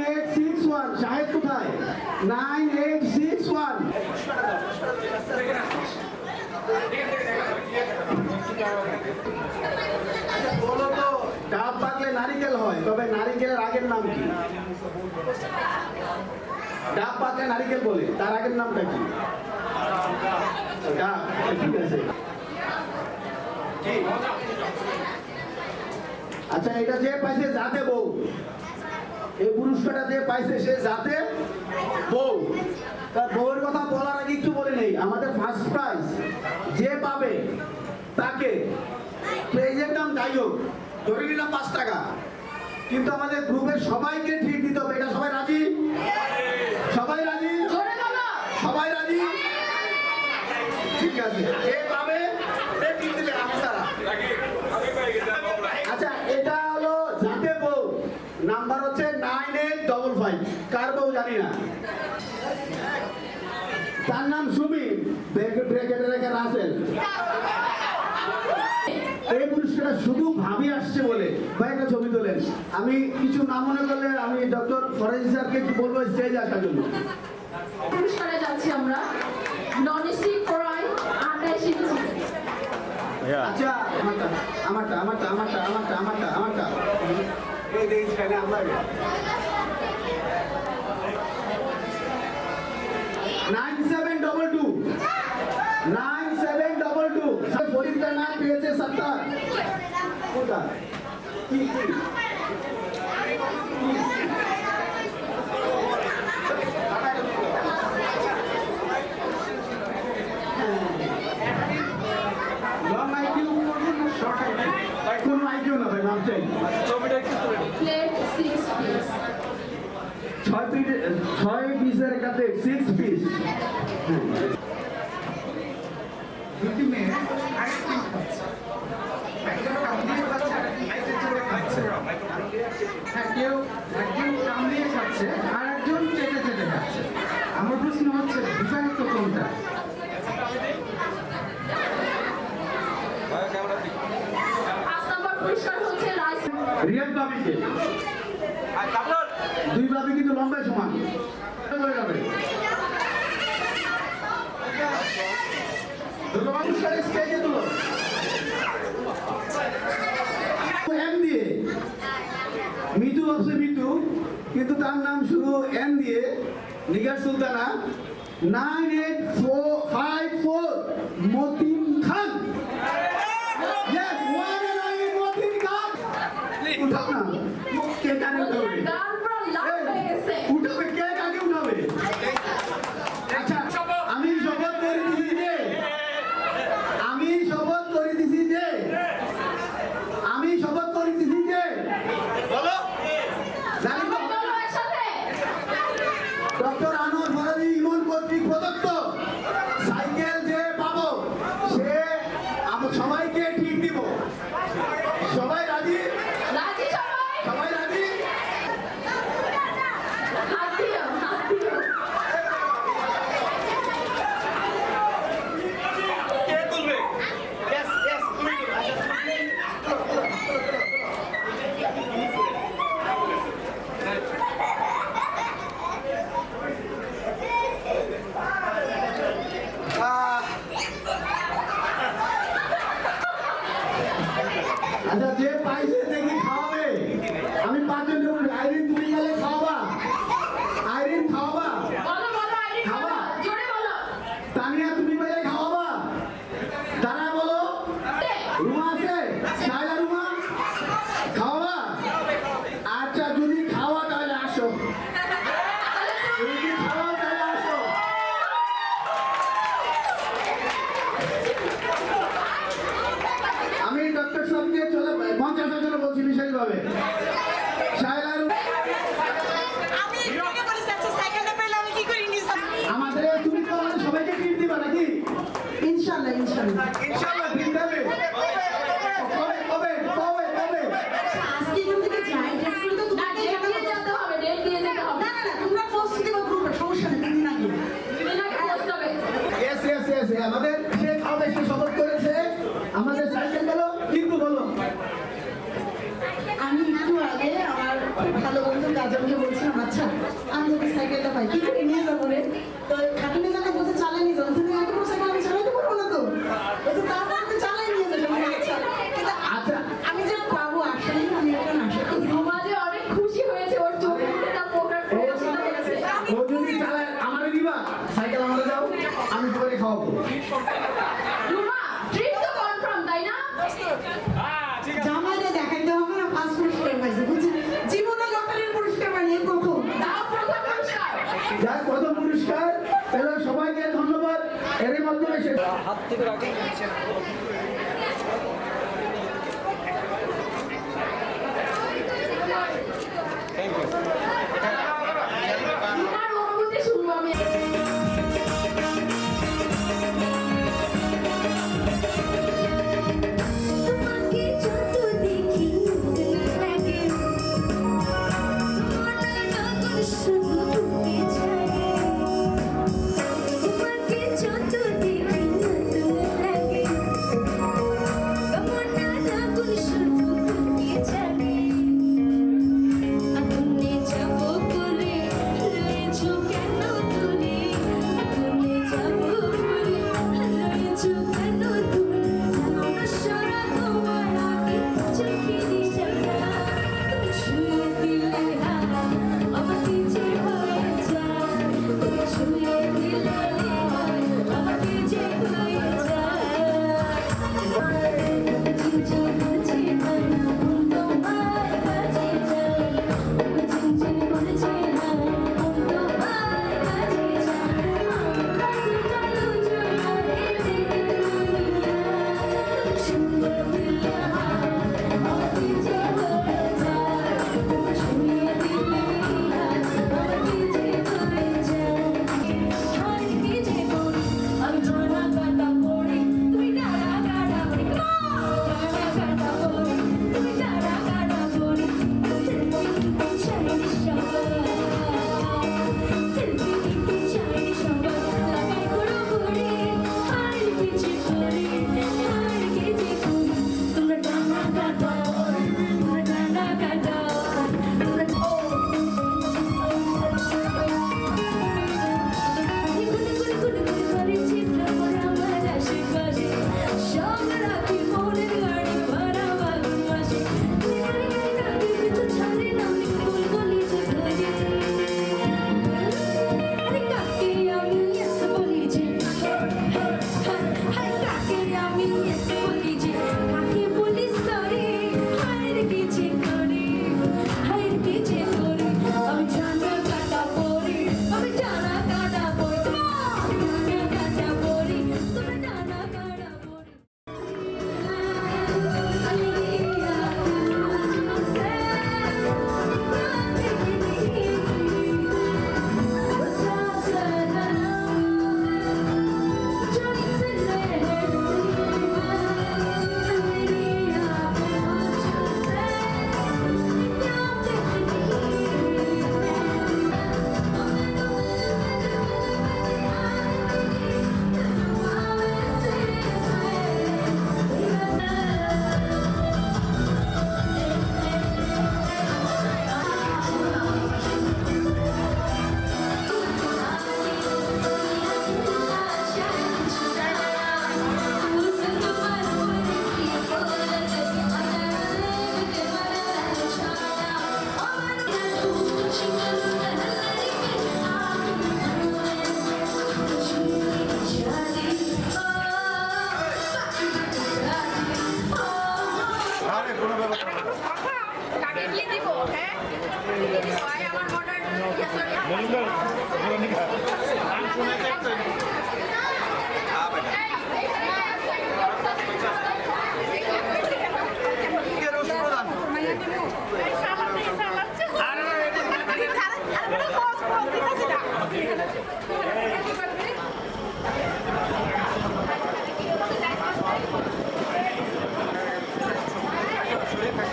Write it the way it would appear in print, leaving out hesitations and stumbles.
9861 শাহেদ কোথায়? 9861 বলো তো, ডাব পাকলে নারিকেল হয়, তবে নারিকেলের আগের নাম কি? ডাব পাকলে নারিকেল বলে, তার আগের নামটা কি? ডাব। ঠিক আছে। আচ্ছা, এটা যে পাইছে জাতে বউ, এই পুরস্কারটা যে পাইছে সে জাতে বউ। তার বউয়ের কথা বলার আগে একটু বলে নেই, আমাদের ফার্স্ট প্রাইজ যে পাবে তাকে প্রাইজের দাম যাই হোক, ধরে নিলাম 5 টাকা, কিন্তু আমাদের গ্রুপের সবাইকে ট্রিট দিতে হবে। এটা সবাই রাজি? সবাই রাজি? সবাই রাজি? ঠিক আছে, কে পাবে ট্রিট দিবে? আমি সারা। আচ্ছা, এটা হলো জাতে বউ, নাম্বার হচ্ছে 9855। কার বউ জানি না, তার নাম সুমি, ব্র্যাকেটে রেখে রাসেল। এই পুরস্কারটা শুধু ভাবি আসছে বলে ভাই একটা ছবি তোলেন। আমি কিছু না মনে করলে আমি ডক্টর ফরাজি স্যারকে বলবো স্টেজে আসার জন্য। পুরস্কারে যাচ্ছি আমরা নন-স্টিক কড়াই, আটায় শিখছি। আচ্ছা, আমারটা এই দেখি এখানে আমরা 9722 9722 ফরিদটার নাম পেয়েছে সত্তার। কোথা কি লং আইকিউ করবেন না শর্ট আইকিউ? ভাই কোনো আইকিউ না ভাই, নাম চাই। Plate 6 piece. 6 পিসের কাছে 6 পিস। দুটি মেয়ে আইসক্রিম খাচ্ছে, একজন কামড়িয়ে খাচ্ছে, আরেকজন খাচ্ছে। হ্যাঁ, একজন কামড়িয়ে খাচ্ছে আর একজন চেটে চেটে খাচ্ছে। আমার প্রশ্ন হচ্ছে বিবাহিত কোনটা? পাঁচ নম্বর পুরস্কার হচ্ছে রাইস। রিয়াদ বাবিকে, দুই বাবি কিন্তু লম্বায় সমান হয়ে যাবে। স্টেজে তুলো এম দিয়ে, মিতু ভাবছে মিতু, কিন্তু তার নাম শুরু এন দিয়ে। নিগার সুলতানা 9854 মতিন খান। Yes, one and only Matin খান। উঠাও না, কে কানে উঠাবে? গান পুরো লাল হয়ে গেছে। উঠাবে, কে কাকে উঠাবে? আচ্ছা, আমি শপথ করে দিছি যে বলো জানি তো, বলো একসাথে। ডক্টর আনোয়ার ফরাজি ইমন কর্তৃক প্রদত্ত সাইকেল যে পাবো সে যদি সাইকেলটা পাই কি করে নিয়ে যাবো রে? তো খাটুনি জায়গা বসে চালিয়ে নিয়ে যাবো, তুমি এত বড় সাইকেল আমি চালাতে পারবো না তো। বলছে তারপর আমি চালাই নিয়ে যাবো। আচ্ছা কিন্তু আচ্ছা আমি যে পাবো আসলে আমি একটা আশা করি। রুমা যে অনেক খুশি হয়েছে, ওর চোখে মুখে তার প্রকাশ হয়েছে। ও যদি চালায় আমারে দিবা সাইকেল আমারে দাও, আমি তোমাকে খাওয়াবো। রুমা ট্রিপ তো কনফার্ম, তাই না? জামাইরে দেখাইতে হবে না, ফার্স্ট পুরস্কার পাইছে বুঝছি, জীবনে লটারির পুরস্কার বানিয়ে প্রথম। দাও প্রথম পুরস্কার। যাক কত পুরস্কার, তাহলে সবাইকে ধন্যবাদ। এর মাধ্যমে শেষ। রুমার অনুভূতি শুনবো আমি। তোমাকে যত দেখি লাগে মনটা যখন শুধু ঢুকে যায়, তোমাকে যত দেখি লাগে মনটা যখন শুধু ঢুকে যায়, আগুনে যাব করে রয়েছো কেন দূরে, আগুনে যাব করে রয়েছো কেন দূরে, সরা তোমার আগে চোখে দিশারা, তুমি ছুঁয়ে দিলে আমাকে যে হয়ে যায়, তুমি ছুঁয়ে দিলে আমাকে যে হয়ে যায়, ঝিঝি করছে না তোমার কাছে যায়, ঝিঝি করছে না তোমার কাছে যায়, আমরা দুজনে জোড়ায় দুনিয়া, ছুঁয়ে দিলে আমাকে যে হয়ে যায়, ছুঁয়ে দিলে আমাকে যে হয়ে যায়, হার কি যে করি আমি ডানা কাটা পড়ি, তুমি ডানা কাটা পড়ি, ডানা কাটা পড়ি, তুমি ডানা কাটা পড়ি, সেলফি নিতে চাই সবাই, সেলফি নিতে চাই সবাই, লাগাই করো ঘুরে, হার কি যে করি, হার কি যে করি, তোমরা ডানা কাটা পড়ি, তোমরা ডানা কাটা পড়ি, তোমরা করে চিত্র আমার আশেপাশে, সব রাখি মনের গাড়ি ভাড়া বাগুন মাসে, কিছু ছাড়ে না আমি ফুল গলি যে ধরে, আরে কাকে আমি yes বলি যে, কাকে আমি yes বলি যে, কাকে বলি sorry, হায় কি যে করি, হায় কি যে করি, আমি জানা কাটা পড়ি, আমি জানা কাটা পড়ি, জানা কাটা পড়ি, তুমি জানা কাটা পড়ি, কাকে কি দিব? হ্যাঁ আয় আমার মডার্ন